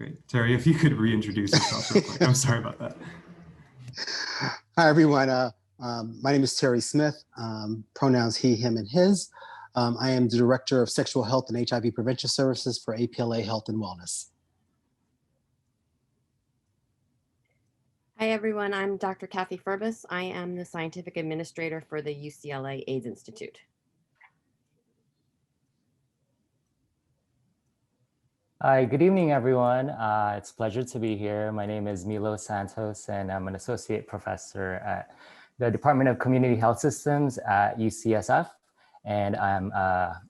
Great. Terry, if you could reintroduce yourself real quick. I'm sorry about that. Hi, everyone. My name is Terry Smith, pronouns he, him, and his. I am the Director of Sexual Health and HIV Prevention Services for APLA Health and Wellness. Hi, everyone. I'm Dr. Kathie Ferbas. I am the Scientific Administrator for the UCLA AIDS Institute. Hi, good evening, everyone. It's a pleasure to be here. My name is Milo Santos, and I'm an associate professor at the Department of Community Health Systems at UCSF, and I'm a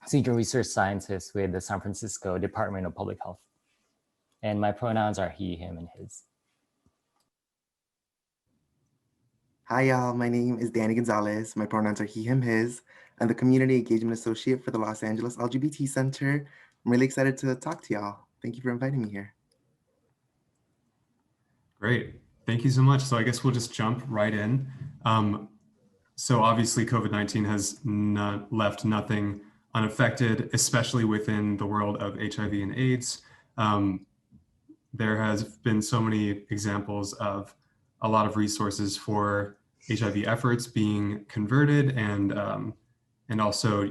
senior research scientist with the San Francisco Department of Public Health. And my pronouns are he, him, and his. Hi, y'all. My name is Danny Gonzalez. My pronouns are he, him, his. I'm the Community Engagement Associate for the Los Angeles LGBT Center. I'm really excited to talk to y'all. Thank you for inviting me here. Great. Thank you so much. So I guess we'll just jump right in. So obviously COVID-19 has left nothing unaffected, especially within the world of HIV and AIDS. There has been so many examples of a lot of resources for HIV efforts being converted and also,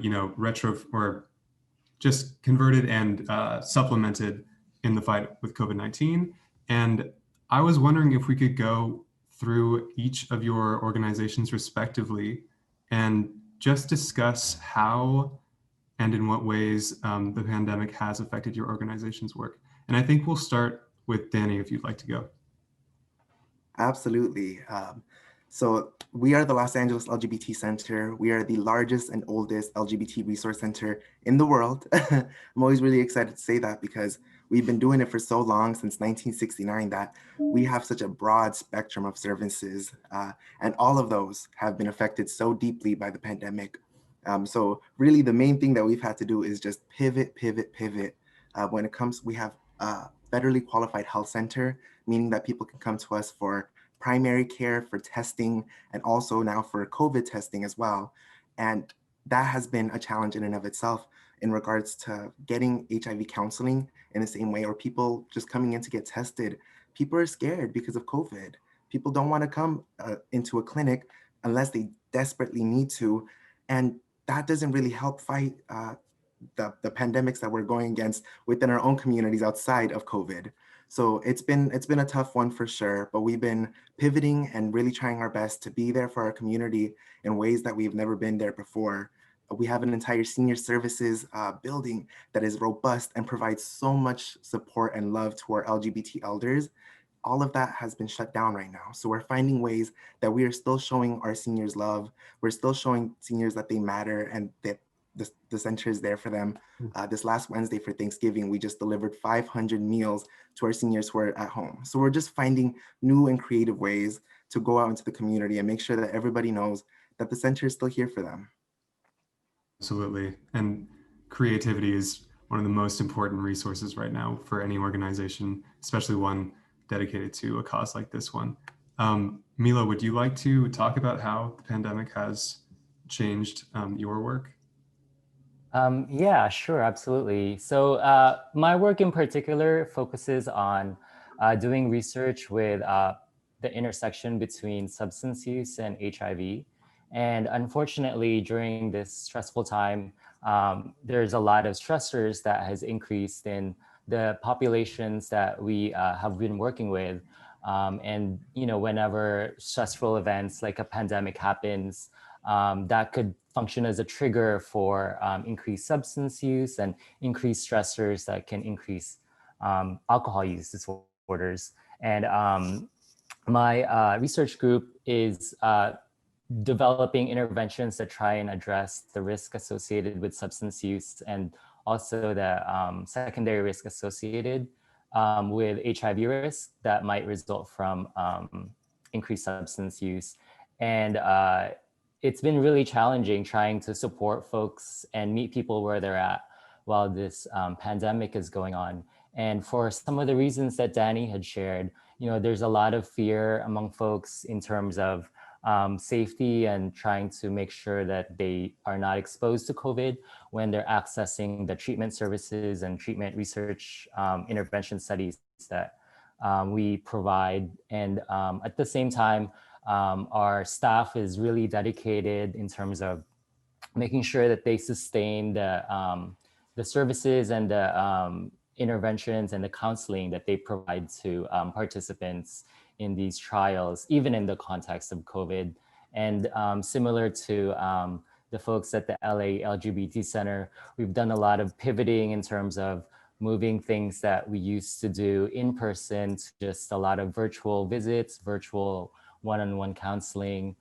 just converted and supplemented in the fight with COVID-19. And I was wondering if we could go through each of your organizations respectively and just discuss how and in what ways the pandemic has affected your organization's work. And I think we'll start with Danny, if you'd like to go. Absolutely. So we are the Los Angeles LGBT Center. We are the largest and oldest LGBT resource center in the world. I'm always really excited to say that because we've been doing it for so long, since 1969, that we have such a broad spectrum of services. And all of those have been affected so deeply by the pandemic. So really the main thing that we've had to do is just pivot. When it comes, we have a federally qualified health center, meaning that people can come to us for primary care, for testing, and also now for COVID testing as well. And that has been a challenge in and of itself in regards to getting HIV counseling in the same way, or people just coming in to get tested. People are scared because of COVID. People don't want to come into a clinic unless they desperately need to. And that doesn't really help fight the pandemics that we're going against within our own communities outside of COVID. So it's been a tough one for sure, but we've been pivoting and really trying our best to be there for our community in ways that we've never been there before. We have an entire senior services building that is robust and provides so much support and love to our LGBT elders. All of that has been shut down right now. So we're finding ways that we are still showing our seniors love. We're still showing seniors that they matter and that the center is there for them. This last Wednesday for Thanksgiving, we just delivered 500 meals to our seniors who are at home. So we're just finding new and creative ways to go out into the community and make sure that everybody knows that the center is still here for them. Absolutely. And creativity is one of the most important resources right now for any organization, especially one dedicated to a cause like this one. Milo, would you like to talk about how the pandemic has changed your work? Yeah, sure, absolutely. So my work in particular focuses on doing research with the intersection between substance use and HIV. And unfortunately, during this stressful time, there's a lot of stressors that has increased in the populations that we have been working with. And whenever stressful events like a pandemic happens, that could function as a trigger for increased substance use and increased stressors that can increase alcohol use disorders. And my research group is developing interventions that try and address the risk associated with substance use and also the secondary risk associated with HIV risk that might result from increased substance use. And it's been really challenging trying to support folks and meet people where they're at while this pandemic is going on. And for some of the reasons that Danny had shared, there's a lot of fear among folks in terms of safety and trying to make sure that they are not exposed to COVID when they're accessing the treatment services and treatment research intervention studies that we provide. And at the same time, our staff is really dedicated in terms of making sure that they sustain the services and the interventions and the counseling that they provide to participants in these trials, even in the context of COVID. And similar to the folks at the LA LGBT Center, we've done a lot of pivoting in terms of moving things that we used to do in person to just a lot of virtual visits, virtual one-on-one counseling.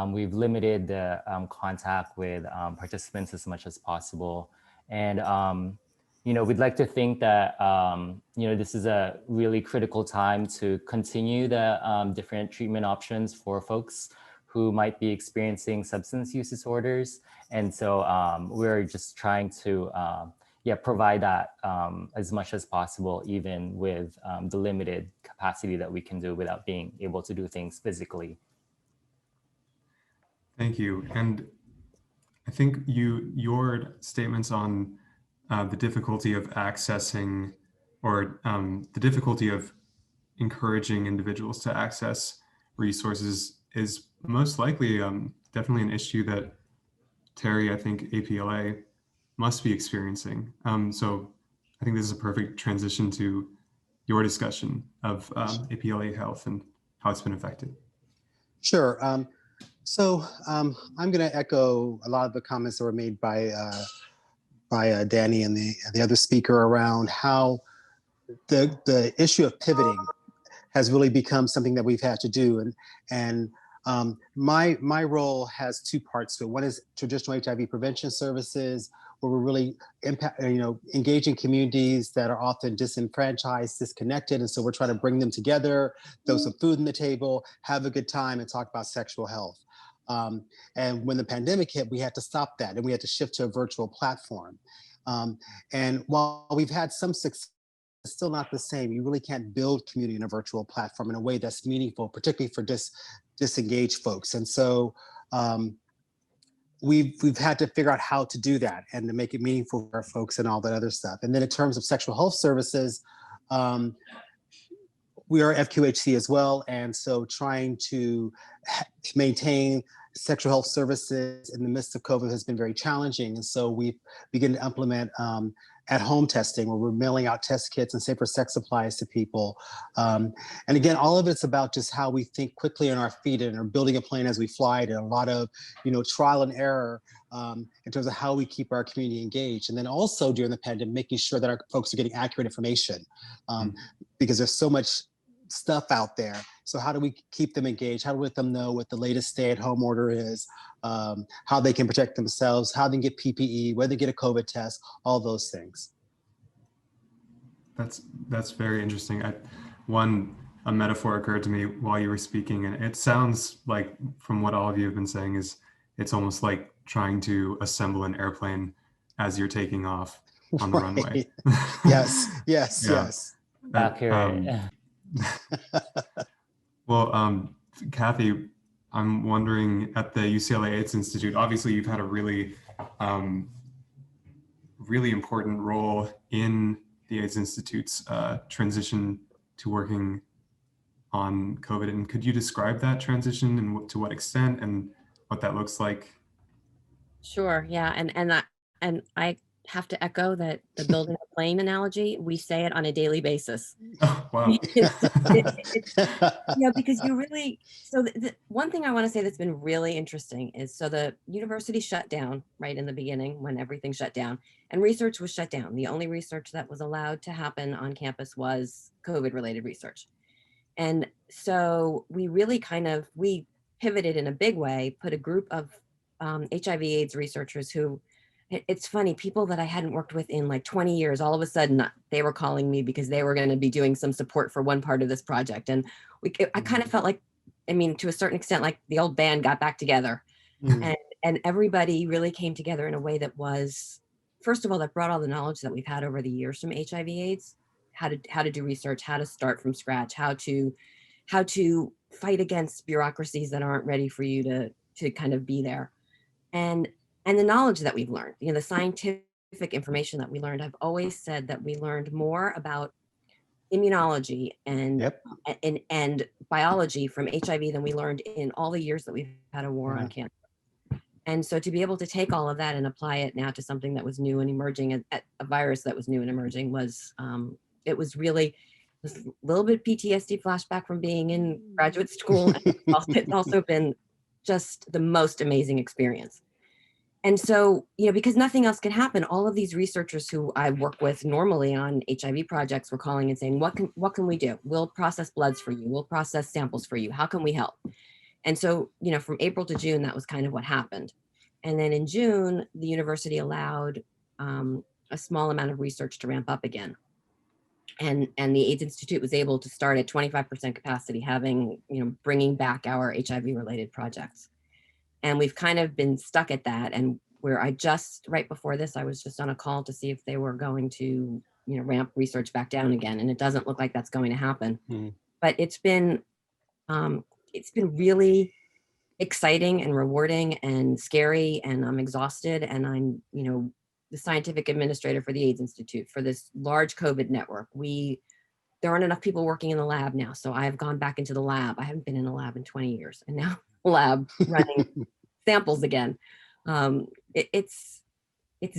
We've limited the contact with participants as much as possible. And we'd like to think that this is a really critical time to continue the different treatment options for folks who might be experiencing substance use disorders. And so we're just trying to provide that as much as possible, even with the limited capacity that we can do without being able to do things physically. Thank you. And I think your statements on the difficulty of accessing or the difficulty of encouraging individuals to access resources is most likely definitely an issue that Terry, I think APLA must be experiencing. So I think this is a perfect transition to your discussion of APLA health and how it's been affected. Sure. So I'm going to echo a lot of the comments that were made by Danny and the other speaker around how the issue of pivoting has really become something that we've had to do. And my role has two parts to it. One is traditional HIV prevention services, where we're really engaging communities that are often disenfranchised, disconnected. And so we're trying to bring them together, throw some food on the table, have a good time, and talk about sexual health. And when the pandemic hit, we had to stop that and we had to shift to a virtual platform. And while we've had some success, it's still not the same. You really can't build community in a virtual platform in a way that's meaningful, particularly for disengaged folks. And so we've had to figure out how to do that and to make it meaningful for our folks and all that other stuff. And then in terms of sexual health services, we are FQHC as well. And so trying to maintain sexual health services in the midst of COVID has been very challenging. And so we begin to implement at-home testing, where we're mailing out test kits and safer sex supplies to people. And again, all of it's about just how we think quickly on our feet and are building a plane as we fly, and a lot of trial and error in terms of how we keep our community engaged. And then also during the pandemic, making sure that our folks are getting accurate information because there's so much stuff out there. So how do we keep them engaged? How do we let them know what the latest stay-at-home order is, how they can protect themselves, how they can get PPE, whether they get a COVID test, all those things. That's very interesting. A metaphor occurred to me while you were speaking, and it sounds like, from what all of you have been saying, is it's almost like trying to assemble an airplane as you're taking off on the runway. Yes. Accurate. Well, Kathie, I'm wondering, at the UCLA AIDS Institute, obviously you've had a really, really important role in the AIDS Institute's transition to working on COVID. And could you describe that transition and to what extent and what that looks like? Sure. Yeah. And I have to echo that the building a plane analogy, we say it on a daily basis. Oh, wow. Because you really, so the one thing I want to say that's been really interesting is, so the university shut down right in the beginning when everything shut down, and research was shut down. The only research that was allowed to happen on campus was COVID related research. And so we really we pivoted in a big way, put a group of HIV AIDS researchers who, it's funny, people that I hadn't worked with in like 20 years, all of a sudden they were calling me because they were going to be doing some support for one part of this project. And I kind of felt like, to a certain extent, like the old band got back together. And everybody really came together in a way that was, first of all, that brought all the knowledge that we've had over the years from HIV AIDS, how to do research, how to start from scratch, how to how to fight against bureaucracies that aren't ready for you to kind of be there. And the knowledge that we've learned, the scientific information that we learned. I've always said that we learned more about immunology and biology from HIV than we learned in all the years that we've had a war on cancer. And so to be able to take all of that and apply it now to something that was new and emerging, a virus that was new and emerging, was it was really a little bit PTSD flashback from being in graduate school. And it's also been just the most amazing experience. And so, because nothing else can happen, all of these researchers who I work with normally on HIV projects were calling and saying, what can we do? We'll process bloods for you. We'll process samples for you. How can we help? And so, from April to June, that was kind of what happened. And then in June, the university allowed a small amount of research to ramp up again. And the AIDS Institute was able to start at 25% capacity, having, bringing back our HIV related projects. And we've kind of been stuck at that. And right before this, I was just on a call to see if they were going to, ramp research back down again. And it doesn't look like that's going to happen. But it's been really exciting and rewarding and scary. And I'm exhausted. And I'm, the scientific administrator for the AIDS Institute for this large COVID network. There aren't enough people working in the lab now. So I've gone back into the lab. I haven't been in a lab in 20 years. And now lab running samples again. It's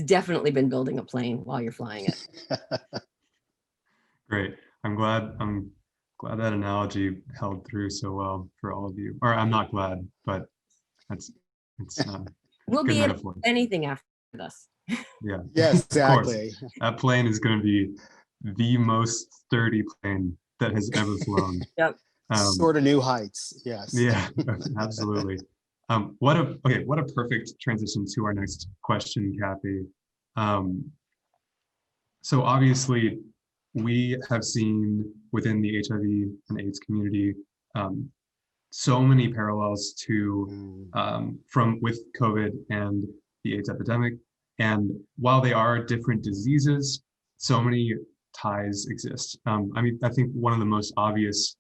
definitely been building a plane while you're flying it. Great. I'm glad that analogy held through so well for all of you. Or I'm not glad, but it's we'll good be able metaphor. to do anything after this. Yeah. Yes, exactly. That plane is going to be the most sturdy plane that has ever flown. Yep. Sort of new heights. Yes. Yeah, absolutely. What a perfect transition to our next question, Kathie. So obviously, we have seen within the HIV and AIDS community so many parallels to with COVID and the AIDS epidemic. And while they are different diseases, so many ties exist. I think one of the most obvious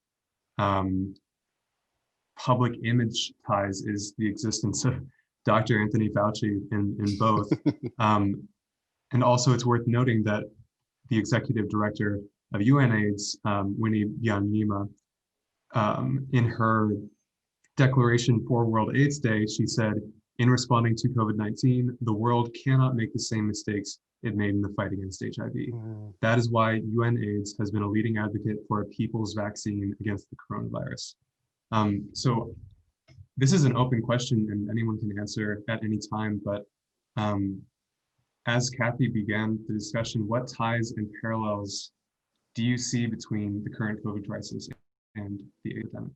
public image ties is the existence of Dr. Anthony Fauci in both. And also it's worth noting that the executive director of UNAIDS, Winnie Byanyima, in her declaration for World AIDS Day, she said, in responding to COVID-19, the world cannot make the same mistakes it made in the fight against HIV. That is why UNAIDS has been a leading advocate for a people's vaccine against the coronavirus. So this is an open question and anyone can answer at any time, but as Kathie began the discussion, what ties and parallels do you see between the current COVID crisis and the epidemic?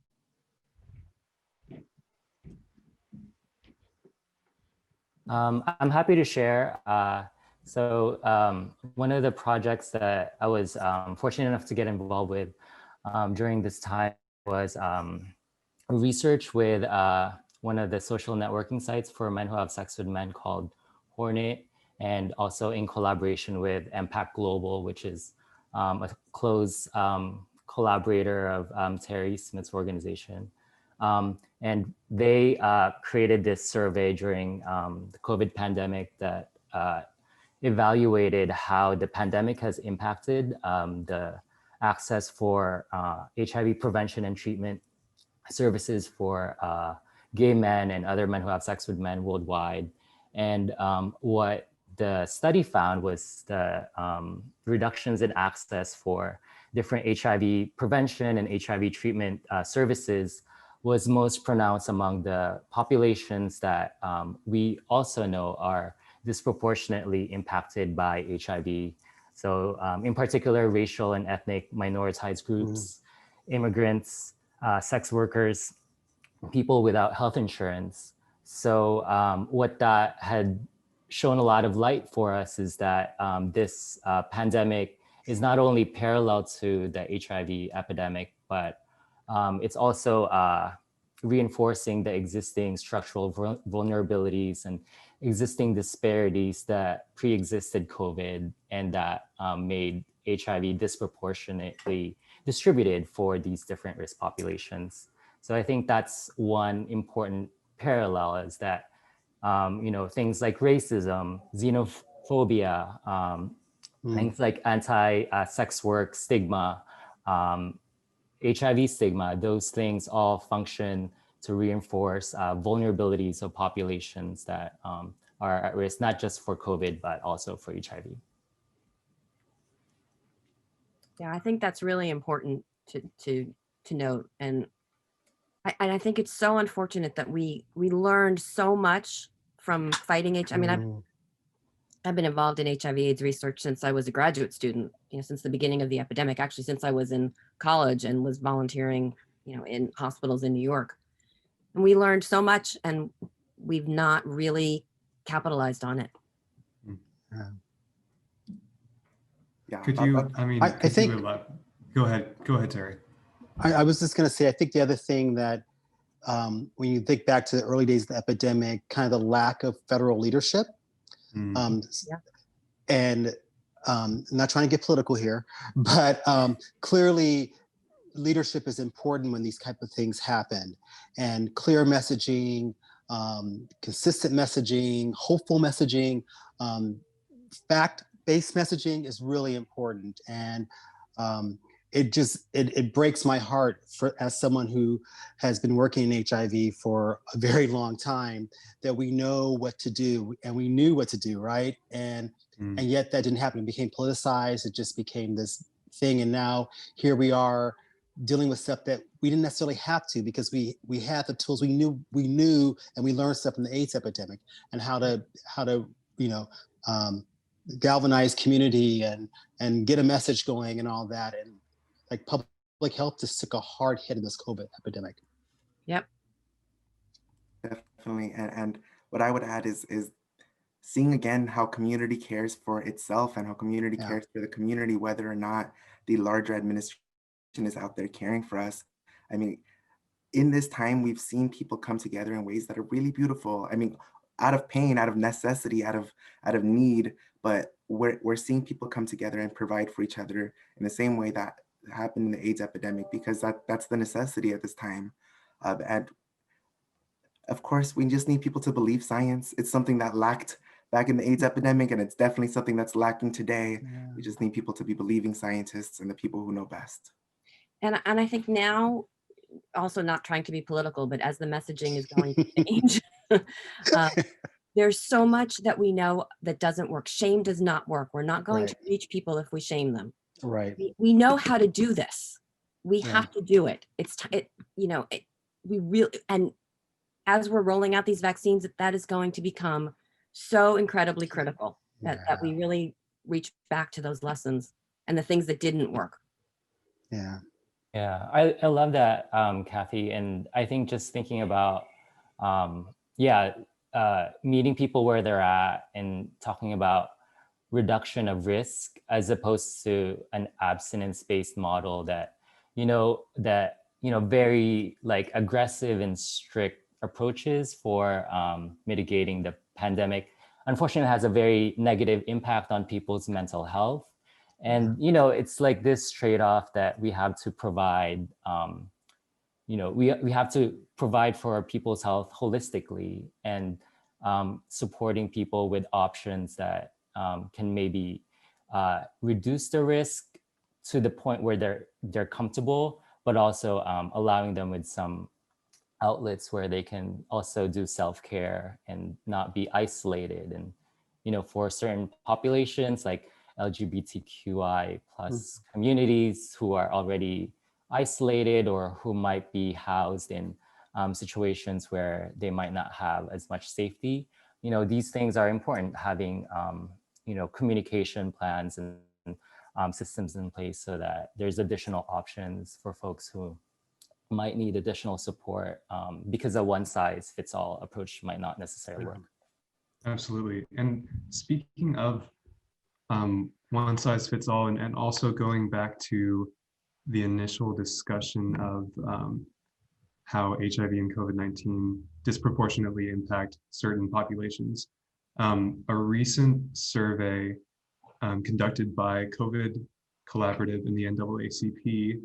I'm happy to share. One of the projects that I was fortunate enough to get involved with during this time was research with one of the social networking sites for men who have sex with men called Hornet, and also in collaboration with PAC Global, which is a close collaborator of Terry Smith's organization. And they created this survey during the COVID pandemic that evaluated how the pandemic has impacted the access for HIV prevention and treatment services for gay men and other men who have sex with men worldwide. And what the study found was the reductions in access for different HIV prevention and HIV treatment services was most pronounced among the populations that we also know are disproportionately impacted by HIV. So in particular, racial and ethnic minoritized groups, immigrants, sex workers, people without health insurance. So what that had shown a lot of light for us is that this pandemic is not only parallel to the HIV epidemic, but it's also reinforcing the existing structural vulnerabilities and existing disparities that pre-existed COVID and that made HIV disproportionately distributed for these different risk populations. So I think that's one important parallel, is that things like racism, xenophobia, things like anti-sex work stigma, HIV stigma, those things all function to reinforce vulnerabilities of populations that are at risk, not just for COVID, but also for HIV. Yeah, I think that's really important to note. And I think it's so unfortunate that we learned so much from fighting HIV. I mean, I've been involved in HIV/AIDS research since I was a graduate student, since the beginning of the epidemic, actually since I was in college and was volunteering, in hospitals in New York. And we learned so much, and we've not really capitalized on it. Yeah. Could you, I mean, I think, go ahead, Terry. I was just going to say, I think the other thing that when you think back to the early days of the epidemic, kind of the lack of federal leadership, and I'm not trying to get political here, but clearly leadership is important when these type of things happen, and clear messaging, consistent messaging, hopeful messaging, fact-based messaging is really important. And it breaks my heart as someone who has been working in HIV for a very long time, that we know what to do, and we knew what to do, right? And yet that didn't happen. It became politicized. It just became this thing. And now here we are dealing with stuff that we didn't necessarily have to, because we had the tools. We knew, and we learned stuff from the AIDS epidemic, and how to galvanize community and get a message going and all that. And like public health just took a hard hit in this COVID epidemic. Yep. Definitely. And what I would add is seeing again how community cares for itself, and how community cares for the community, whether or not the larger administration is out there caring for us. I mean, in this time, we've seen people come together in ways that are really beautiful. I mean, out of pain, out of necessity, out of need, but we're seeing people come together and provide for each other in the same way that happened in the AIDS epidemic, because that's the necessity at this time. And of course, we just need people to believe science. It's something that lacked back in the AIDS epidemic, and it's definitely something that's lacking today. We just need people to be believing scientists and the people who know best. And I think now, also not trying to be political, but as the messaging is going to change, there's so much that we know that doesn't work. Shame does not work. We're not going to reach people if we shame them. Right. We know how to do this. We have to do it. We really, and as we're rolling out these vaccines, that is going to become so incredibly critical that we really reach back to those lessons and the things that didn't work. Yeah. Yeah, I love that, Kathie. And I think just thinking about, meeting people where they're at and talking about reduction of risk, as opposed to an abstinence-based model that, very like aggressive and strict approaches for mitigating the pandemic, unfortunately has a very negative impact on people's mental health. And, it's like this trade-off that we have to provide, we have to provide for people's health holistically, and supporting people with options that can maybe reduce the risk to the point where they're comfortable, but also allowing them with some outlets where they can also do self-care and not be isolated. And, for certain populations like LGBTQI plus communities who are already isolated, or who might be housed in situations where they might not have as much safety, these things are important, having communication plans and systems in place, so that there's additional options for folks who might need additional support, because a one-size-fits-all approach might not necessarily work. Absolutely. And speaking of one-size-fits-all, and also going back to the initial discussion of how HIV and COVID-19 disproportionately impact certain populations, a recent survey conducted by COVID Collaborative and the NAACP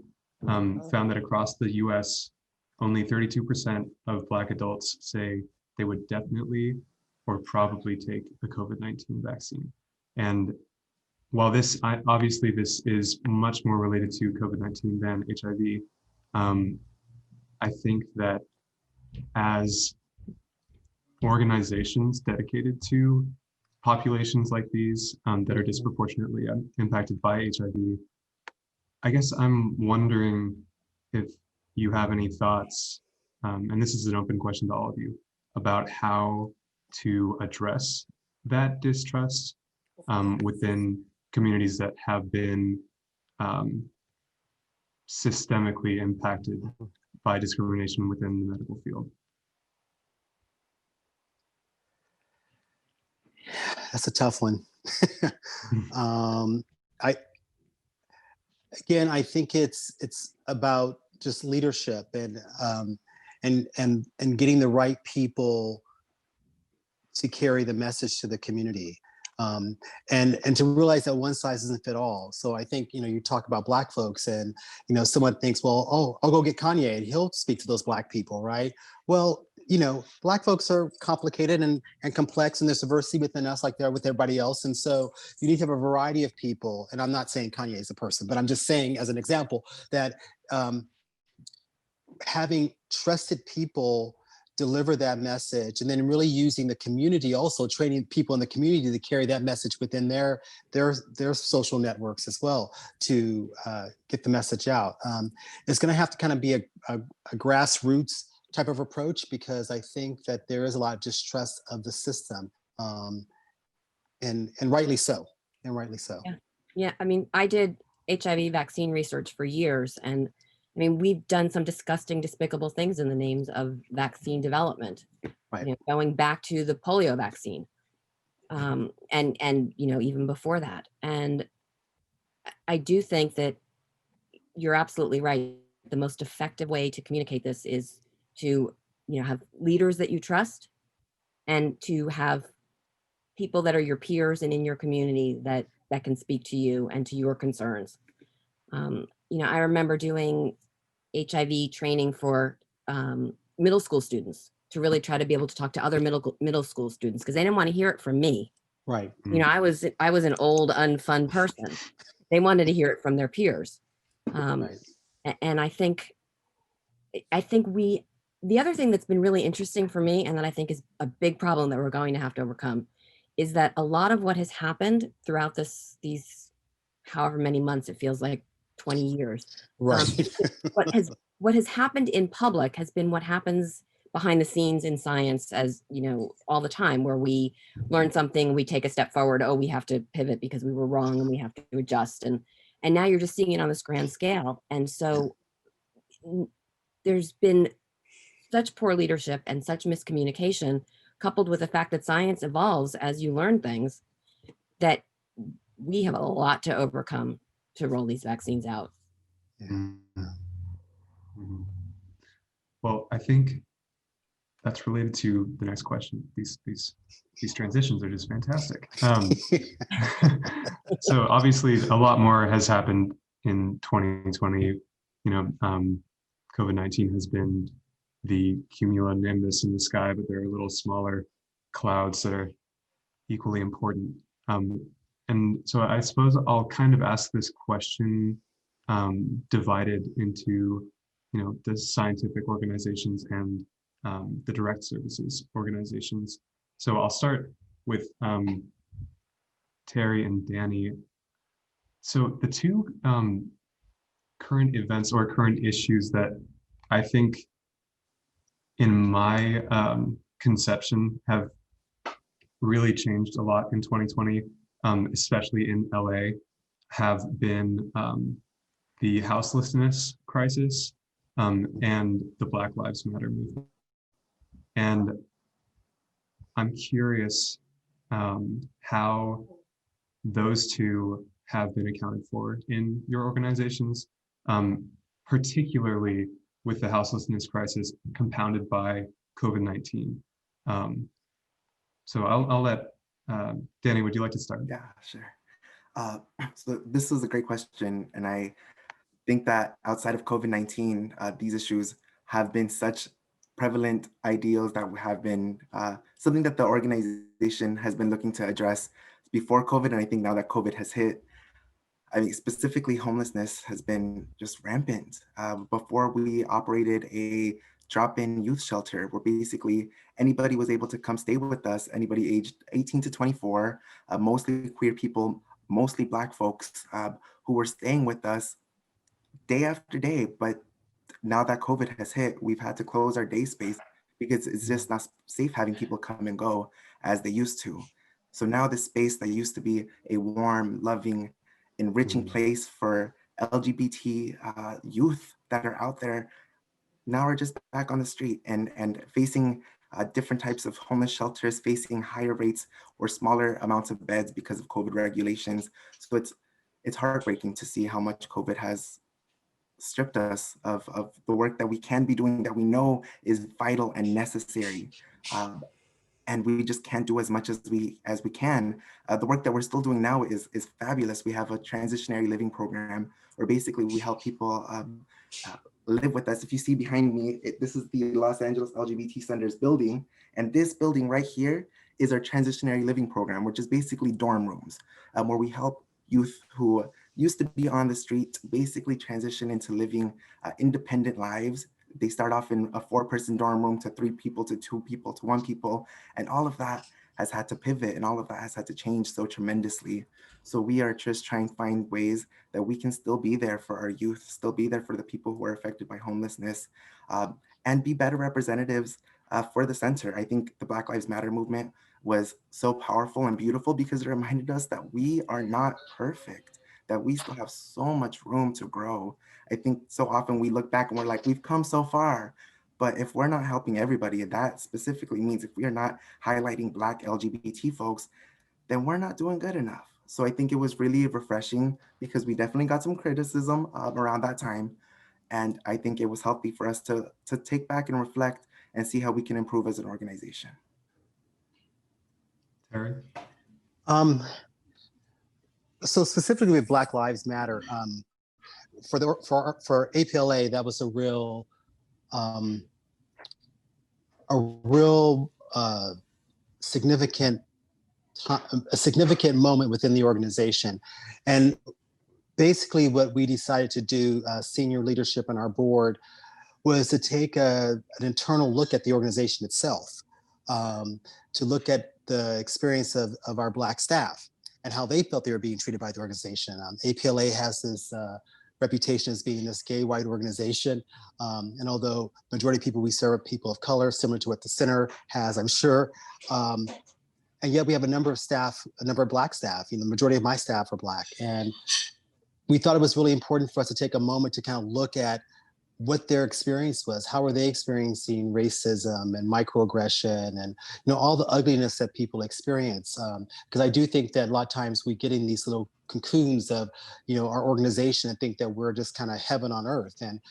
found that across the US, only 32% of Black adults say they would definitely or probably take the COVID-19 vaccine. And while obviously this is much more related to COVID-19 than HIV, I think that as organizations dedicated to populations like these that are disproportionately impacted by HIV, I guess I'm wondering if you have any thoughts, and this is an open question to all of you, about how to address that distrust within communities that have been systemically impacted by discrimination within the medical field. That's a tough one. I think it's about just leadership and getting the right people to carry the message to the community. And to realize that one size doesn't fit all. So I think, you talk about Black folks and, someone thinks, well, oh, I'll go get Kanye and he'll speak to those Black people, right? Well, Black folks are complicated and complex, and there's diversity within us like there with everybody else. And so you need to have a variety of people. And I'm not saying Kanye is a person, but I'm just saying as an example that having trusted people deliver that message, and then really using the community, also training people in the community to carry that message within their social networks as well to get the message out. It's going to have to kind of be a grassroots type of approach, because I think that there is a lot of distrust of the system, and rightly so. Yeah. I mean, I did HIV vaccine research for years, and I mean, we've done some disgusting, despicable things in the names of vaccine development, right. Going back to the polio vaccine, and even before that. And I do think that you're absolutely right. The most effective way to communicate this is to, have leaders that you trust, and to have people that are your peers and in your community that can speak to you and to your concerns. I remember doing HIV training for middle school students to really try to be able to talk to other middle school students, because they didn't want to hear it from me. Right. I was an old, unfun person. They wanted to hear it from their peers. Right. And I think the other thing that's been really interesting for me, and that I think is a big problem that we're going to have to overcome, is that a lot of what has happened throughout these however many months, it feels like 20 years. Right. What has happened in public has been what happens behind the scenes in science, as all the time, where we learn something, we take a step forward, oh, we have to pivot because we were wrong and we have to adjust. And now you're just seeing it on this grand scale. And so there's been such poor leadership and such miscommunication, coupled with the fact that science evolves as you learn things, that we have a lot to overcome to roll these vaccines out. Well, I think that's related to the next question. These transitions are just fantastic. So obviously a lot more has happened in 2020. COVID-19 has been the cumulonimbus in the sky, but there are little smaller clouds that are equally important. And so I suppose I'll kind of ask this question divided into, the scientific organizations and the direct services organizations. So I'll start with Terry and Danny. So the two current events or current issues that I think in my conception have really changed a lot in 2020, especially in LA, have been the houselessness crisis and the Black Lives Matter movement. And I'm curious how those two have been accounted for in your organizations, particularly with the houselessness crisis compounded by COVID-19. So I'll let Danny, would you like to start? Yeah, sure. So this was a great question, and think that outside of COVID-19, these issues have been such prevalent ideals that have been something that the organization has been looking to address before COVID. And I think now that COVID has hit, I mean, specifically homelessness has been just rampant. Before we operated a drop-in youth shelter where basically anybody was able to come stay with us, anybody aged 18 to 24, mostly queer people, mostly Black folks who were staying with us day after day. But now that COVID has hit, we've had to close our day space because it's just not safe having people come and go as they used to. So now this space that used to be a warm, loving, enriching place for LGBT youth that are out there now are just back on the street and facing different types of homeless shelters, facing higher rates or smaller amounts of beds because of COVID regulations. So it's heartbreaking to see how much COVID has stripped us of the work that we can be doing that we know is vital and necessary. And we just can't do as much as we can. The work that we're still doing now is fabulous. We have a transitionary living program where basically we help people live with us. If you see behind me, this is the Los Angeles LGBT Center's building. And this building right here is our transitionary living program, which is basically dorm rooms where we help youth who used to be on the street basically transition into living independent lives. They start off in a 4-person dorm room to 3 people, to 2 people, to 1 people. And all of that has had to pivot and all of that has had to change so tremendously. So we are just trying to find ways that we can still be there for our youth, still be there for the people who are affected by homelessness, and be better representatives for the center. I think the Black Lives Matter movement was so powerful and beautiful because it reminded us that we are not perfect, that we still have so much room to grow. I think so often we look back and we're like, we've come so far, but if we're not helping everybody, and that specifically means if we are not highlighting Black LGBT folks, then we're not doing good enough. So I think it was really refreshing because we definitely got some criticism around that time. And I think it was healthy for us to take back and reflect and see how we can improve as an organization. Terry? So specifically with Black Lives Matter, for APLA, that was a real significant moment within the organization. And basically what we decided to do, senior leadership on our board, was to take an internal look at the organization itself, to look at the experience of our Black staff and how they felt they were being treated by the organization. APLA has this reputation as being this gay white organization. And although majority of people we serve are people of color, similar to what the center has, I'm sure. And yet we have a number of Black staff. The majority of my staff are Black. And we thought it was really important for us to take a moment to kind of look at what their experience was. How were they experiencing racism and microaggression and all the ugliness that people experience? Because I do think that a lot of times we get in these little cocoons of our organization and think that we're just kind of heaven on earth, and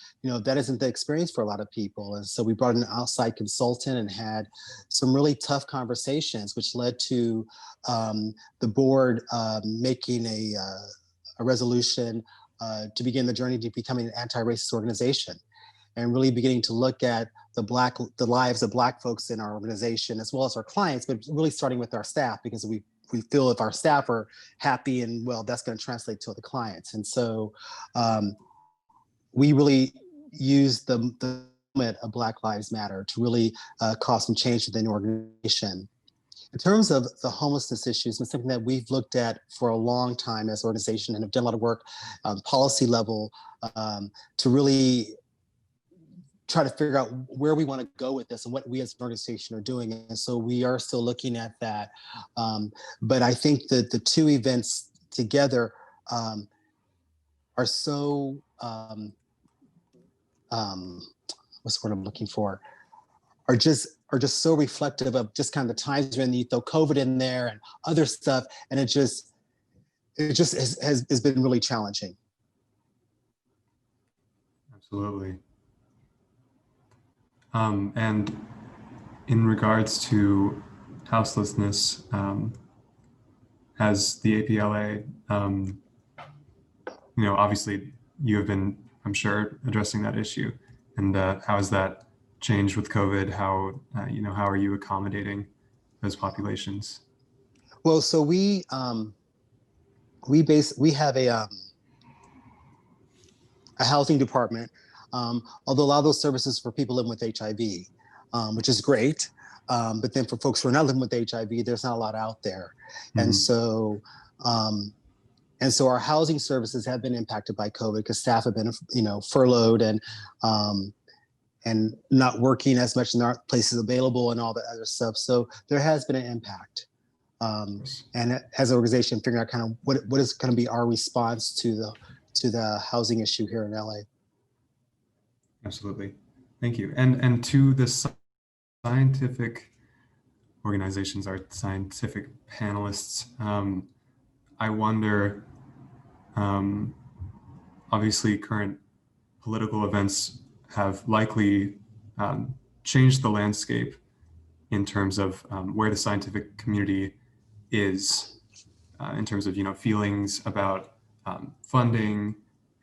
that isn't the experience for a lot of people. And so we brought in an outside consultant and had some really tough conversations, which led to the board making a resolution to begin the journey to becoming an anti-racist organization, and really beginning to look at the lives of Black folks in our organization, as well as our clients, but really starting with our staff, because we feel if our staff are happy and well, that's going to translate to the clients. And so we really use the movement of Black Lives Matter to really cause some change within the organization. In terms of the homelessness issues, it's something that we've looked at for a long time as an organization and have done a lot of work on policy level to really try to figure out where we want to go with this and what we as an organization are doing. And so we are still looking at that. But I think that the two events together are so, what's the word I'm looking for? Are just so reflective of just kind of the times when you throw COVID in there and other stuff, and it just has been really challenging. Absolutely. And in regards to houselessness, as the APLA, obviously you have been I'm sure, addressing that issue. And how has that changed with COVID? How, how are you accommodating those populations? Well, so we have a housing department, although a lot of those services for people living with HIV, which is great. But then for folks who are not living with HIV, there's not a lot out there. And so our housing services have been impacted by COVID because staff have been, furloughed and not working as much, and there aren't places available and all that other stuff. So there has been an impact. And as an organization, figuring out kind of what is going to be our response to the housing issue here in LA. Absolutely. Thank you. And to the scientific organizations, our scientific panelists, I wonder, obviously current political events have likely changed the landscape in terms of where the scientific community is, in terms of, feelings about funding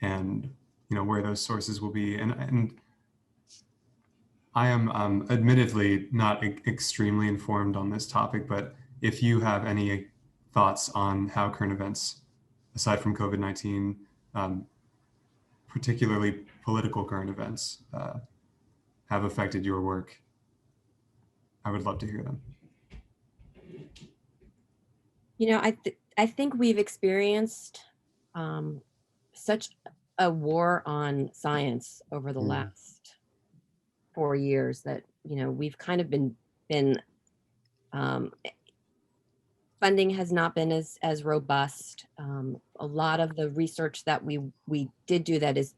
and, where those sources will be. And I am admittedly not extremely informed on this topic, but if you have any thoughts on how current events, aside from COVID-19, particularly political current events, have affected your work, I would love to hear them. I think we've experienced such a war on science over the last 4 years that, we've kind of been funding has not been as robust. A lot of the research that we did do that is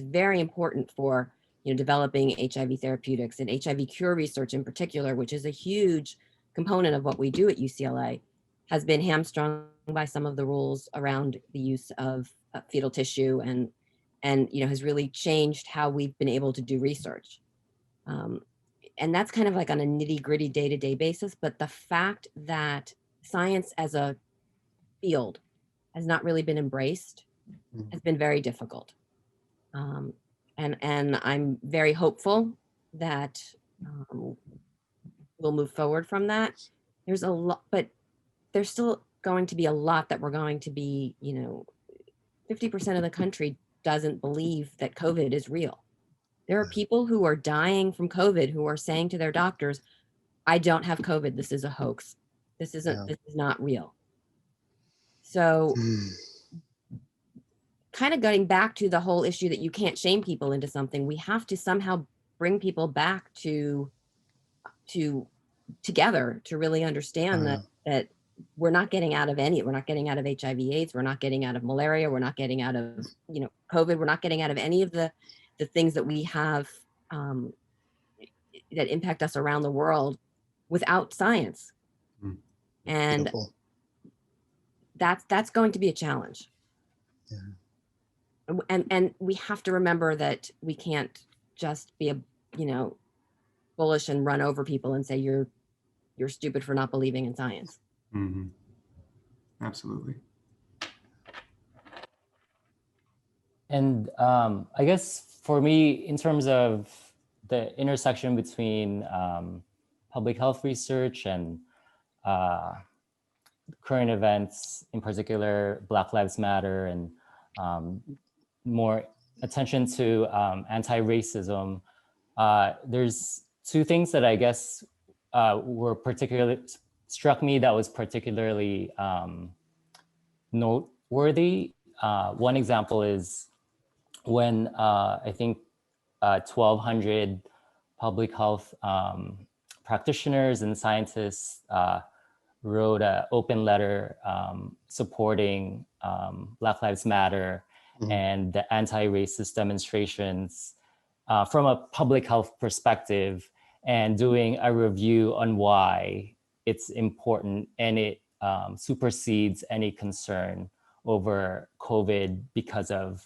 very important for, developing HIV therapeutics and HIV cure research in particular, which is a huge component of what we do at UCLA, has been hamstrung by some of the rules around the use of fetal tissue and has really changed how we've been able to do research. And that's kind of like on a nitty-gritty day-to-day basis, but the fact that science as a field has not really been embraced has been very difficult. And I'm very hopeful that we'll move forward from that. There's a lot, but there's still going to be a lot that we're going to be, 50% of the country doesn't believe that COVID is real. There are people who are dying from COVID who are saying to their doctors, I don't have COVID, this is a hoax. This is not real. So kind of going back to the whole issue that you can't shame people into something, we have to somehow bring people back to together to really understand that we're not getting out of we're not getting out of HIV AIDS, we're not getting out of malaria, we're not getting out of, COVID, we're not getting out of any of the things that we have that impact us around the world without science. And Beautiful. that's going to be a challenge. Yeah. And we have to remember that we can't just be bullish and run over people and say you're stupid for not believing in science. Absolutely. And I guess for me, in terms of the intersection between public health research and current events, in particular, Black Lives Matter, and more attention to anti-racism, there's two things that I guess were particularly struck me that was particularly noteworthy. One example is when I think 1,200 public health practitioners and scientists wrote an open letter supporting Black Lives Matter and the anti-racist demonstrations from a public health perspective, and doing a review on why it's important and it supersedes any concern over COVID because of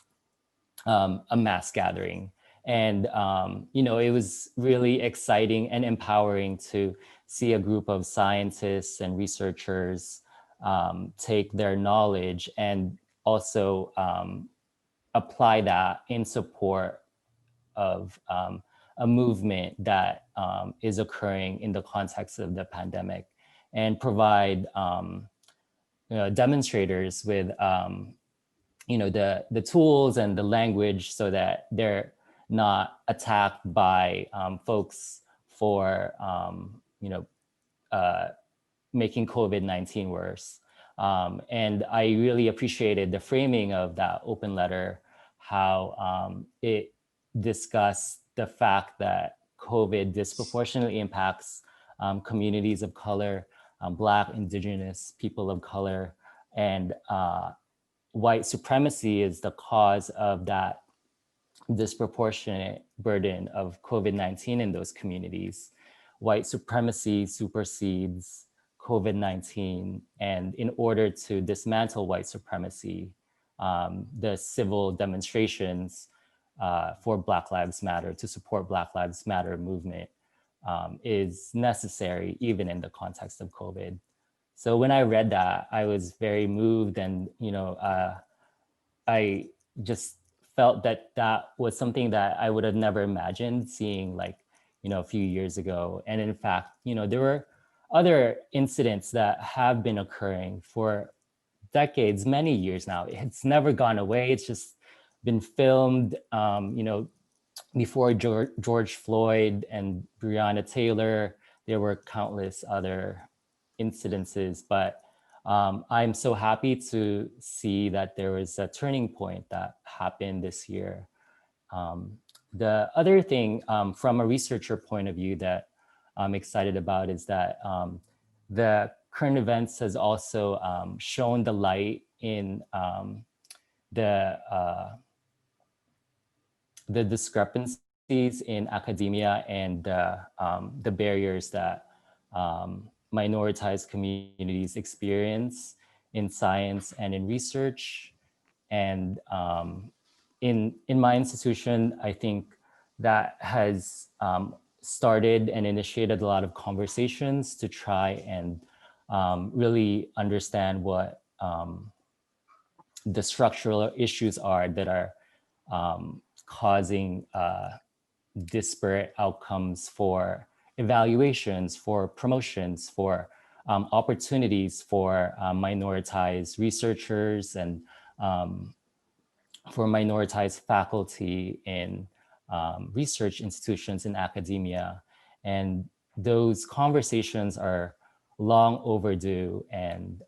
a mass gathering. And, it was really exciting and empowering to see a group of scientists and researchers take their knowledge and also apply that in support of a movement that is occurring in the context of the pandemic, and provide demonstrators with the tools and the language so that they're not attacked by folks for making COVID-19 worse. And I really appreciated the framing of that open letter, how it discussed the fact that COVID disproportionately impacts communities of color, Black, Indigenous, people of color, and white supremacy is the cause of that disproportionate burden of COVID-19 in those communities. White supremacy supersedes COVID-19, and in order to dismantle white supremacy, the civil demonstrations for Black Lives Matter, to support Black Lives Matter movement is necessary even in the context of COVID. So when I read that, I was very moved, and I just felt that that was something that I would have never imagined seeing, like, a few years ago. And in fact, there were other incidents that have been occurring for decades, many years now. It's never gone away. It's just been filmed, before George Floyd and Breonna Taylor. There were countless other incidences, but I'm so happy to see that there was a turning point that happened this year. The other thing from a researcher point of view that I'm excited about is that the current events has also shown the light in the discrepancies in academia and the barriers that minoritized communities experience in science and in research. And in my institution, I think that has started and initiated a lot of conversations to try and really understand what the structural issues are that are causing disparate outcomes for evaluations, for promotions, for opportunities for minoritized researchers and for minoritized faculty in research institutions in academia. And those conversations are long overdue, and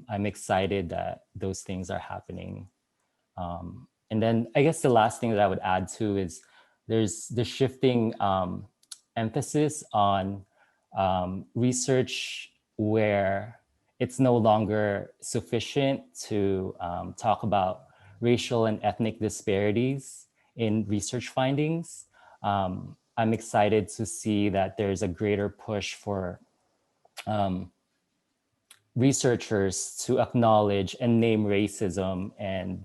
I'm excited that those things are happening. And then I guess the last thing that I would add to is there's the shifting emphasis on research where it's no longer sufficient to talk about racial and ethnic disparities in research findings. I'm excited to see that there's a greater push for researchers to acknowledge and name racism and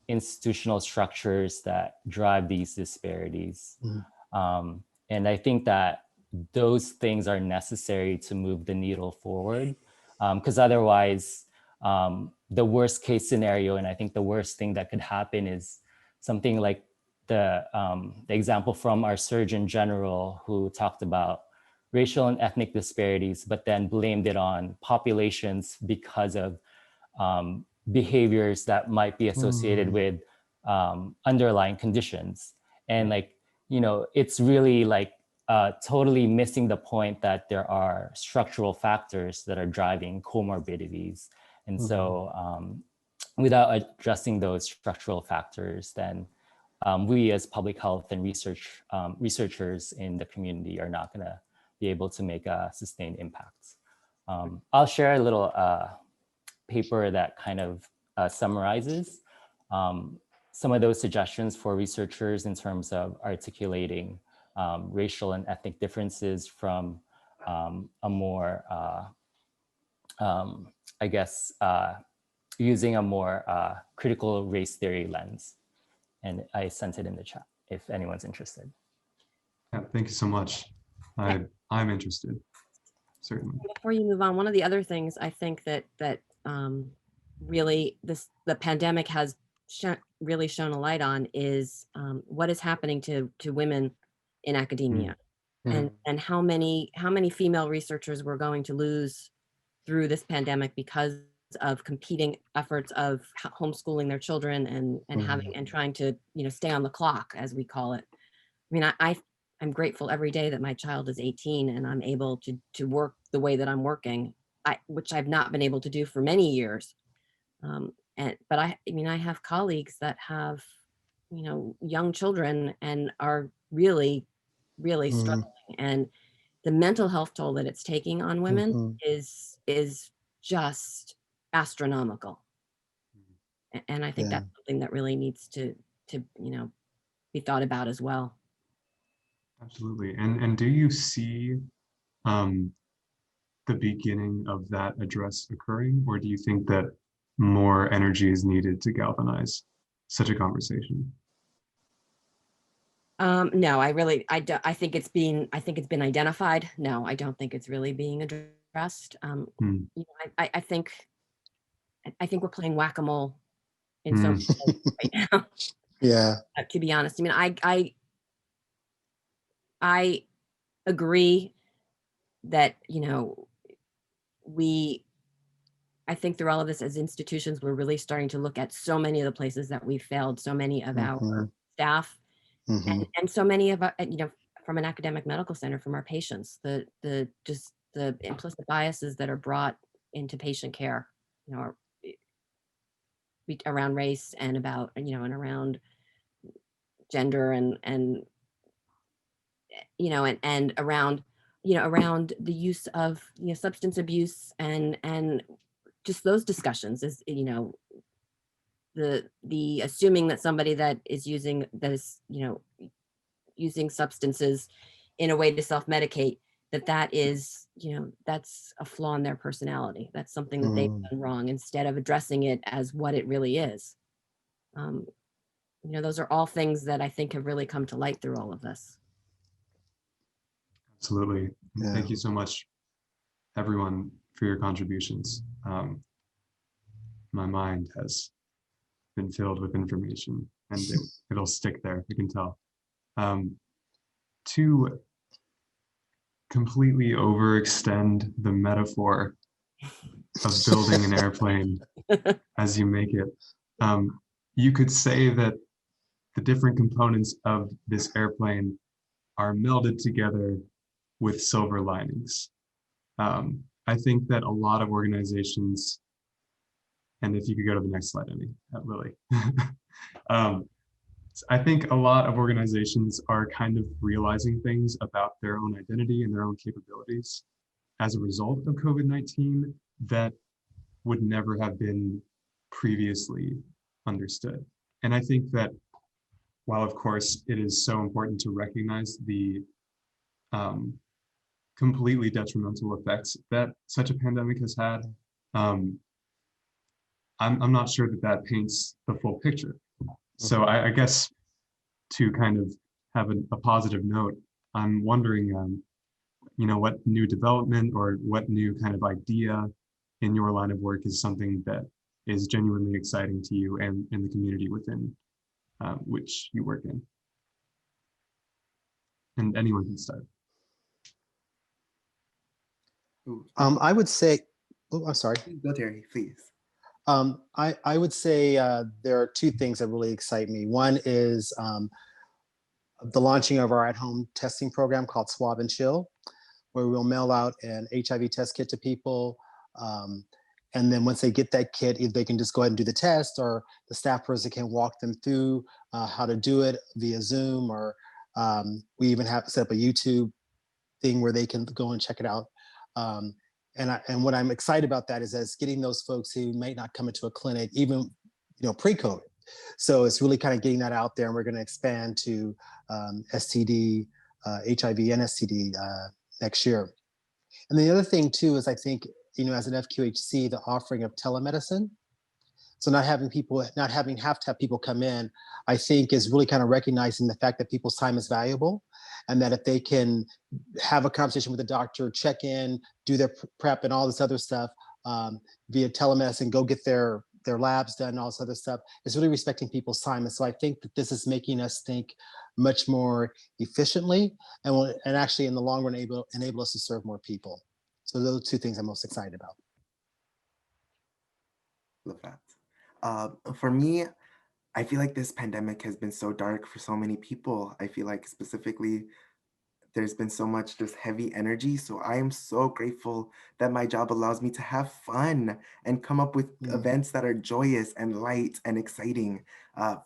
institutional structures that drive these disparities. Mm-hmm. And I think that those things are necessary to move the needle forward, because otherwise, the worst case scenario, and I think the worst thing that could happen is something like the example from our Surgeon General, who talked about racial and ethnic disparities, but then blamed it on populations because of behaviors that might be associated with underlying conditions. And it's really totally missing the point that there are structural factors that are driving comorbidities. And so without addressing those structural factors, then we as public health and researchers in the community are not gonna be able to make a sustained impact. I'll share a little paper that kind of summarizes some of those suggestions for researchers in terms of articulating racial and ethnic differences from a more, I guess, using a more critical race theory lens. And I sent it in the chat if anyone's interested. Yeah, thank you so much. I'm interested, certainly. Before you move on, one of the other things I think that really the pandemic has really shone a light on is what is happening to women in academia, and how many female researchers we're going to lose through this pandemic because of competing efforts of homeschooling their children and having and trying to stay on the clock, as we call it. I mean, I'm grateful every day that my child is 18 and I'm able to work the way that I'm working, which I've not been able to do for many years. But I mean, I have colleagues that have, young children and are really, really struggling. And the mental health toll that it's taking on women is just astronomical. And I think that's something that really needs to be thought about as well. Absolutely. And do you see the beginning of that address occurring, or do you think that more energy is needed to galvanize such a conversation? No, I think it's been identified. No, I don't think it's really being addressed. I think we're playing whack-a-mole in so many ways right now. Yeah. To be honest, I mean, I agree that, I think through all of this as institutions, we're really starting to look at so many of the places that we failed, so many of our staff, and so many of our, from an academic medical center, from our patients, the implicit biases that are brought into patient care, around race and about, and around gender and around, around the use of, substance abuse and just those discussions is, the assuming that somebody that is using substances in a way to self-medicate, that is, that's a flaw in their personality. That's something that they've done wrong, instead of addressing it as what it really is. Those are all things that I think have really come to light through all of this. Absolutely. Yeah. Thank you so much, everyone, for your contributions. My mind has been filled with information, and it'll stick there, you can tell. To completely overextend the metaphor of building an airplane as you make it, you could say that the different components of this airplane are melded together with silver linings. I think that a lot of organizations, and if you could go to the next slide, Lily. I think a lot of organizations are kind of realizing things about their own identity and their own capabilities as a result of COVID-19 that would never have been previously understood. And I think that while, of course, it is so important to recognize the completely detrimental effects that such a pandemic has had, I'm not sure that paints the full picture. So I guess to kind of have a positive note, I'm wondering, what new development or what new kind of idea in your line of work is something that is genuinely exciting to you and in the community within which you work in. And anyone can start. I would say, I'm sorry. Go, Terry, please. I would say there are two things that really excite me. One is the launching of our at-home testing program called Swab and Chill, where we'll mail out an HIV test kit to people. And then once they get that kit, either they can just go ahead and do the test, or the staff person can walk them through how to do it via Zoom, or we even have set up a YouTube thing where they can go and check it out. And what I'm excited about that is getting those folks who might not come into a clinic, even pre-COVID. So it's really kind of getting that out there, and we're going to expand to STD, HIV, and STD next year. And the other thing too is I think as an FQHC, the offering of telemedicine. So not having have to have people come in, I think is really kind of recognizing the fact that people's time is valuable, and that if they can have a conversation with the doctor, check in, do their prep and all this other stuff via telemedicine, go get their their labs done, all this other stuff. It's really respecting people's time. And so I think that this is making us think much more efficiently and actually in the long run enable us to serve more people. So those are two things I'm most excited about. Love that. For me, I feel like this pandemic has been so dark for so many people. I feel like specifically there's been so much just heavy energy. So I am so grateful that my job allows me to have fun and come up with events that are joyous and light and exciting.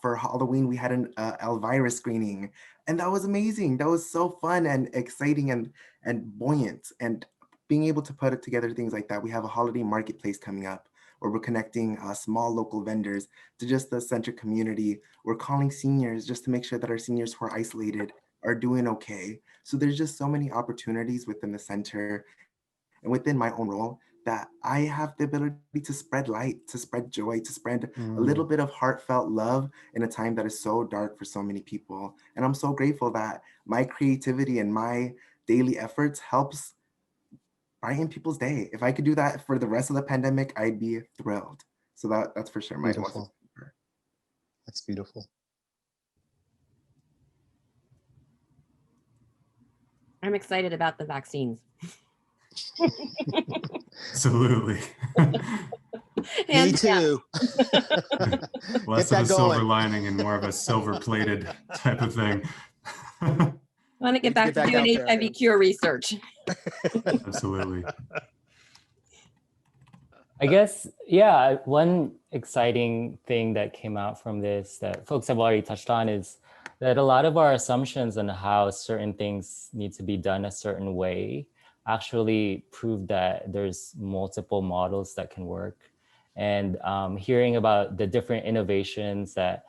For Halloween, we had an Elvira screening, and that was amazing. That was so fun and exciting and buoyant. And being able to put together things like that. We have a holiday marketplace coming up where we're connecting small local vendors to just the center community. We're calling seniors just to make sure that our seniors who are isolated are doing okay. So there's just so many opportunities within the center and within my own role that I have the ability to spread light, to spread joy, to spread a little bit of heartfelt love in a time that is so dark for so many people. And I'm so grateful that my creativity and my daily efforts helps brighten people's day. If I could do that for the rest of the pandemic, I'd be thrilled. So that's for sure my Beautiful. That's beautiful. I'm excited about the vaccines. Absolutely. Me too. Less of a silver lining and more of a silver-plated type of thing. I want to get back to doing HIV cure research. Absolutely. I guess, yeah, one exciting thing that came out from this that folks have already touched on is that a lot of our assumptions on how certain things need to be done a certain way actually prove that there's multiple models that can work. And hearing about the different innovations that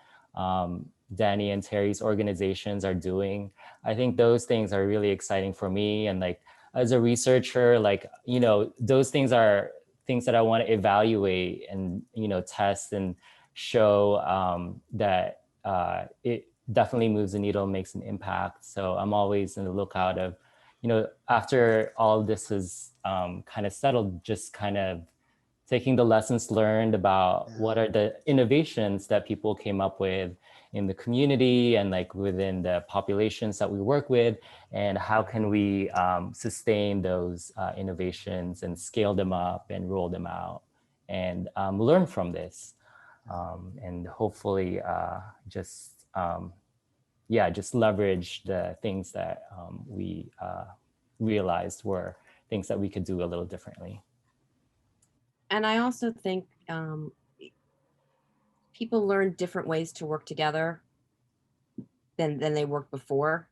Danny and Terry's organizations are doing, I think those things are really exciting for me. And like, as a researcher, like, you know, those things are things that I want to evaluate and, you know, test and show that it definitely moves the needle, makes an impact. So I'm always in the lookout of, you know, after all this is kind of settled, just kind of taking the lessons learned about what are the innovations that people came up with in the community and like within the populations that we work with, and how can we sustain those innovations and scale them up and roll them out and learn from this. And hopefully just leverage the things that we realized were things that we could do a little differently. And I also think people learn different ways to work together than they worked before.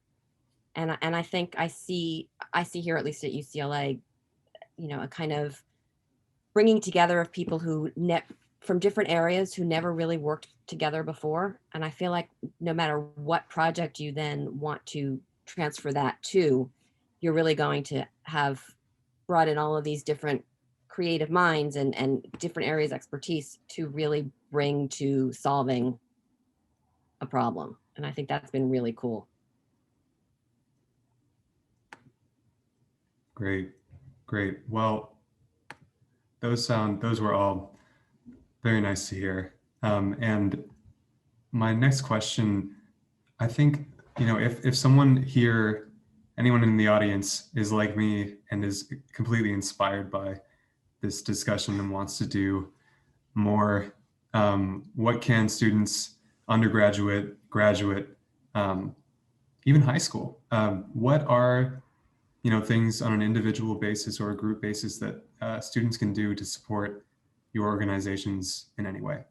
And I think I see here, at least at UCLA, you know, a kind of bringing together of people who from different areas who never really worked together before. And I feel like no matter what project you then want to transfer that to, you're really going to have brought in all of these different creative minds and different areas of expertise to really bring to solving a problem. And I think that's been really cool. Great. Well, those were all very nice to hear. And my next question, I think, you know, if someone here, anyone in the audience is like me and is completely inspired by this discussion and wants to do more, what can students, undergraduate, graduate, even high school, what are, you know, things on an individual basis or a group basis that students can do to support your organizations in any way?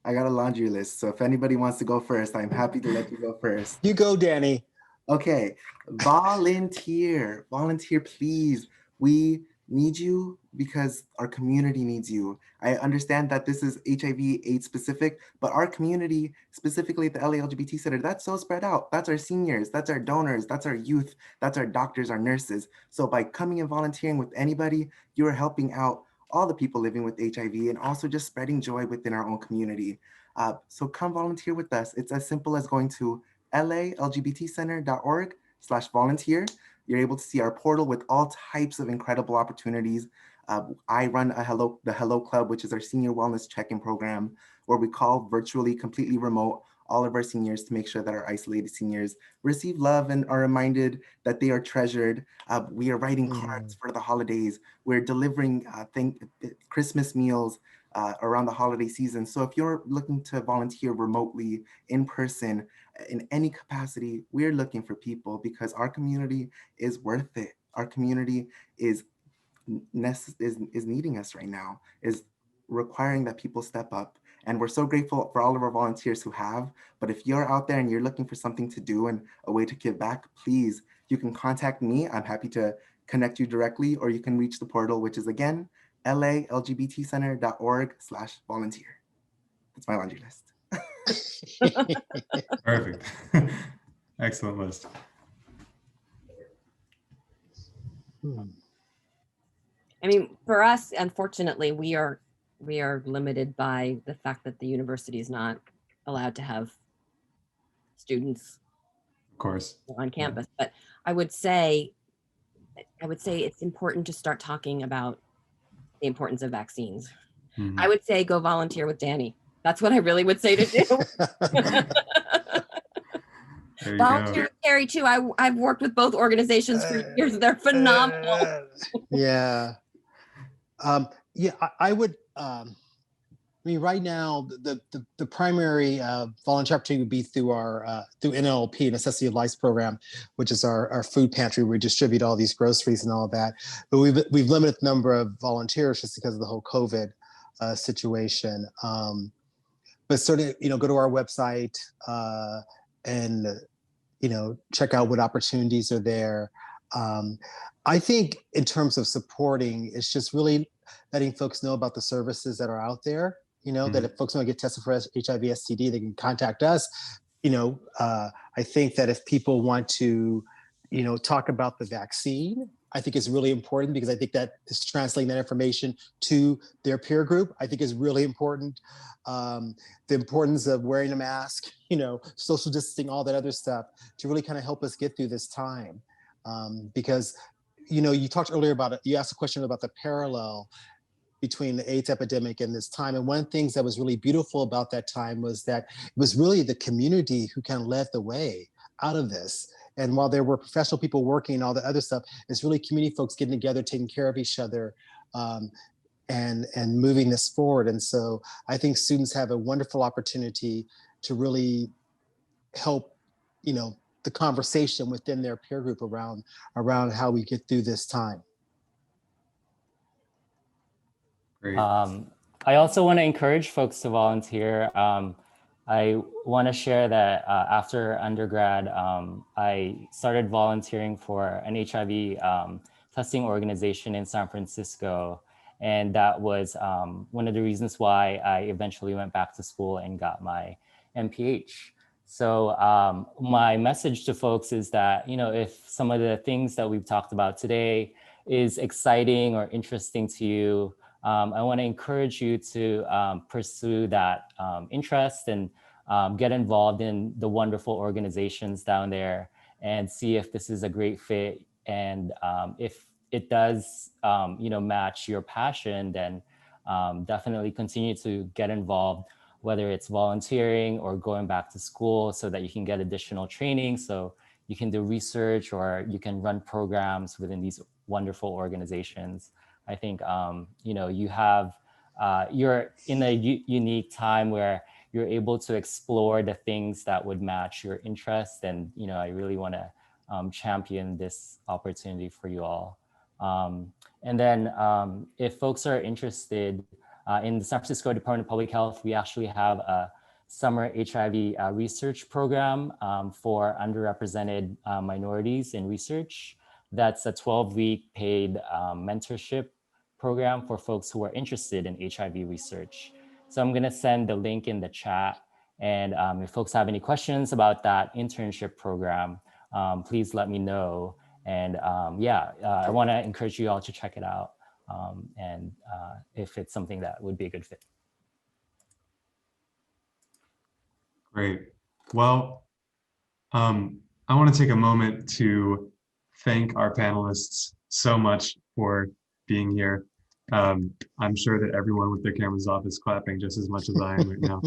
I got a laundry list, so if anybody wants to go first, I'm happy to let you go first. You go, Danny. Okay, volunteer, please. We need you because our community needs you. I understand that this is HIV AIDS specific, but our community, specifically at the LA LGBT Center, that's so spread out. That's our seniors, that's our donors, that's our youth, that's our doctors, our nurses. So by coming and volunteering with anybody, you are helping out all the people living with HIV and also just spreading joy within our own community. So come volunteer with us. It's as simple as going to LALGBTcenter.org/volunteer. You're able to see our portal with all types of incredible opportunities. I run the Hello Club, which is our senior wellness check-in program, where we call virtually, completely remote, all of our seniors to make sure that our isolated seniors receive love and are reminded that they are treasured. We are writing cards for the holidays. We're delivering Christmas meals around the holiday season. So if you're looking to volunteer remotely, in person, in any capacity, we're looking for people because our community is worth it. Our community is needing us right now, is requiring that people step up. And we're so grateful for all of our volunteers who have, but if you're out there and you're looking for something to do and a way to give back, please, you can contact me. I'm happy to connect you directly, or you can reach the portal, which is again, LALGBTcenter.org/volunteer. That's my laundry list. Perfect. Excellent list. I mean, for us, unfortunately, we are limited by the fact that the university is not allowed to have students, of course, on campus. But I would say it's important to start talking about the importance of vaccines. Mm-hmm. I would say go volunteer with Danny. That's what I really would say to do. Volunteer with Carrie too. I've worked with both organizations for years. They're phenomenal. Yeah. I would. I mean, right now, the primary volunteer opportunity would be through our through NLP, Necessity of Life program, which is our food pantry. Where we distribute all these groceries and all that. But we've limited the number of volunteers just because of the whole COVID situation. But certainly, go to our website and check out what opportunities are there. I think in terms of supporting, it's just really letting folks know about the services that are out there. That if folks want to get tested for HIV, STD, they can contact us. I think that if people want to, talk about the vaccine, I think is really important because I think that is translating that information to their peer group. I think is really important. The importance of wearing a mask, social distancing, all that other stuff to really kind of help us get through this time. Because, you talked earlier about it. You asked a question about the parallel between the AIDS epidemic and this time. And one of the things that was really beautiful about that time was that it was really the community who kind of led the way out of this. And while there were professional people working and all the other stuff, it's really community folks getting together, taking care of each other, and moving this forward. And so I think students have a wonderful opportunity to really help, the conversation within their peer group around how we get through this time. Great. I also want to encourage folks to volunteer. I want to share that after undergrad, I started volunteering for an HIV testing organization in San Francisco. And that was one of the reasons why I eventually went back to school and got my MPH. So my message to folks is that, if some of the things that we've talked about today is exciting or interesting to you, I want to encourage you to pursue that interest and get involved in the wonderful organizations down there and see if this is a great fit. And if it does, match your passion, then definitely continue to get involved, whether it's volunteering or going back to school so that you can get additional training. So you can do research or you can run programs within these wonderful organizations. I think, you have, you're in a unique time where you're able to explore the things that would match your interests. And, I really want to champion this opportunity for you all. And then if folks are interested in the San Francisco Department of Public Health, we actually have a summer HIV research program for underrepresented minorities in research. That's a 12-week paid mentorship program for folks who are interested in HIV research. So I'm gonna send the link in the chat. And if folks have any questions about that internship program, please let me know. And I wanna encourage you all to check it out. And if it's something that would be a good fit. Great. Well, I want to take a moment to thank our panelists so much for being here. I'm sure that everyone with their cameras off is clapping just as much as I am right now.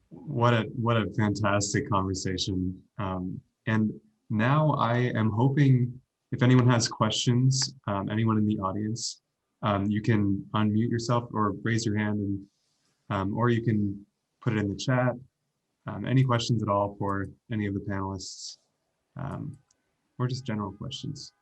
What a fantastic conversation. And now I am hoping if anyone has questions, anyone in the audience, you can unmute yourself or raise your hand, and or you can put it in the chat. Any questions at all for any of the panelists, or just general questions.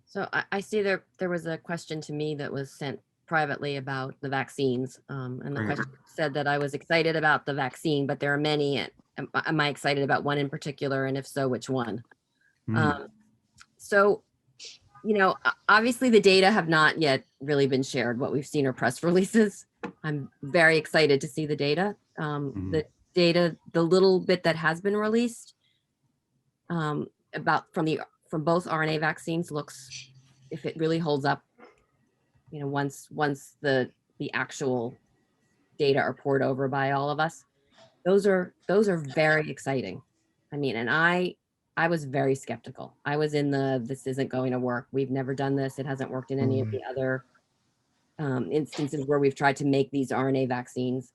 So I see there was a question to me that was sent privately about the vaccines. And the Great. question said that I was excited about the vaccine, but there are many. And am I excited about one in particular? And if so, which one? So, you know, obviously the data have not yet really been shared. What we've seen are press releases. I'm very excited to see the data. The data, the little bit that has been released from both RNA vaccines looks, if it really holds up, you know, once the actual data are poured over by all of us, those are very exciting. I mean, and I was very skeptical. I was in this isn't going to work. We've never done this. It hasn't worked in any of the other instances where we've tried to make these RNA vaccines.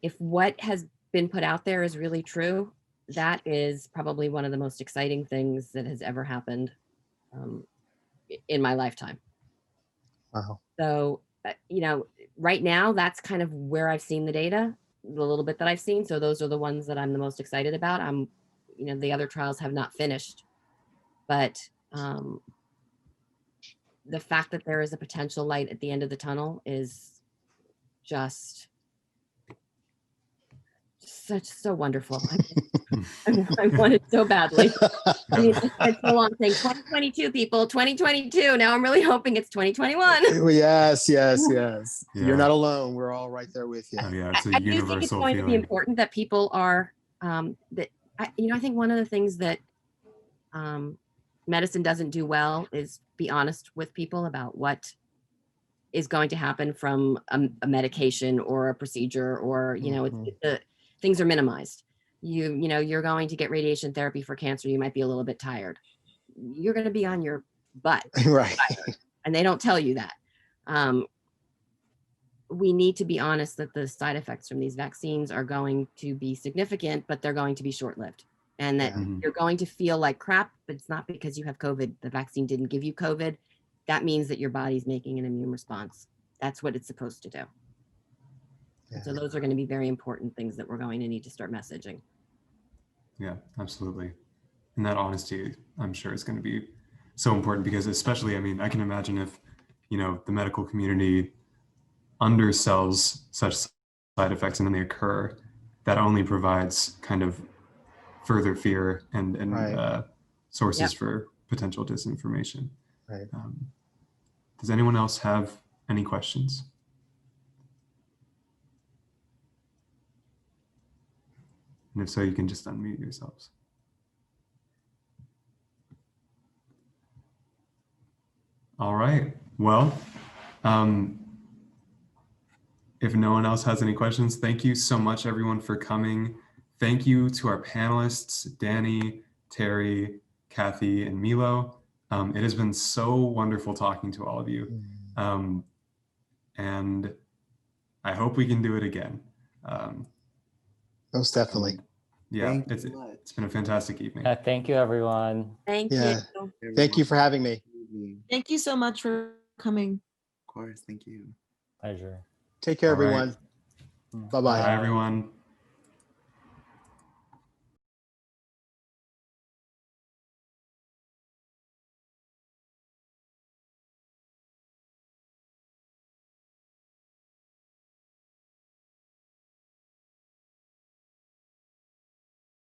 If what has been put out there is really true, that is probably one of the most exciting things that has ever happened in my lifetime. Wow. So, you know, right now, that's kind of where I've seen the data, the little bit that I've seen. So those are the ones that I'm the most excited about. You know, the other trials have not finished, but the fact that there is a potential light at the end of the tunnel is just so wonderful. I want it so badly. I mean, it's so long saying 2022 people, 2022. Now I'm really hoping it's 2021. Yes. Yeah. You're not alone. We're all right there with you. Oh, yeah, it's a I do universal think it's going to be feeling. important that people are I think one of the things that medicine doesn't do well is be honest with people about what is going to happen from a medication or a procedure, or, you know, things are minimized. You know, you're going to get radiation therapy for cancer. You might be a little bit tired. You're going to be on your butt. Right. And they don't tell you that. We need to be honest that the side effects from these vaccines are going to be significant, but they're going to be short-lived. And that you're going to feel like crap, but it's not because you have COVID. The vaccine didn't give you COVID. That means that your body's making an immune response. That's what it's supposed to do. Yeah. So those are going to be very important things that we're going to need to start messaging. Yeah, absolutely. And that honesty, I'm sure, is going to be so important, because especially, I mean, I can imagine if, you know, the medical community undersells such side effects and then they occur, that only provides kind of further fear and sources for potential disinformation. Right. Does anyone else have any questions? And if so, you can just unmute yourselves. All right. Well, if no one else has any questions, thank you so much, everyone, for coming. Thank you to our panelists, Danny, Terry, Kathie, and Milo. It has been so wonderful talking to all of you. And I hope we can do it again. Most definitely. Yeah, it's been a fantastic evening. Thank you, everyone. Thank Yeah. you. Thank you for having me. Thank you so much for coming. Of course, thank you. Pleasure. Take care, All right. everyone. Bye-bye. Bye, everyone.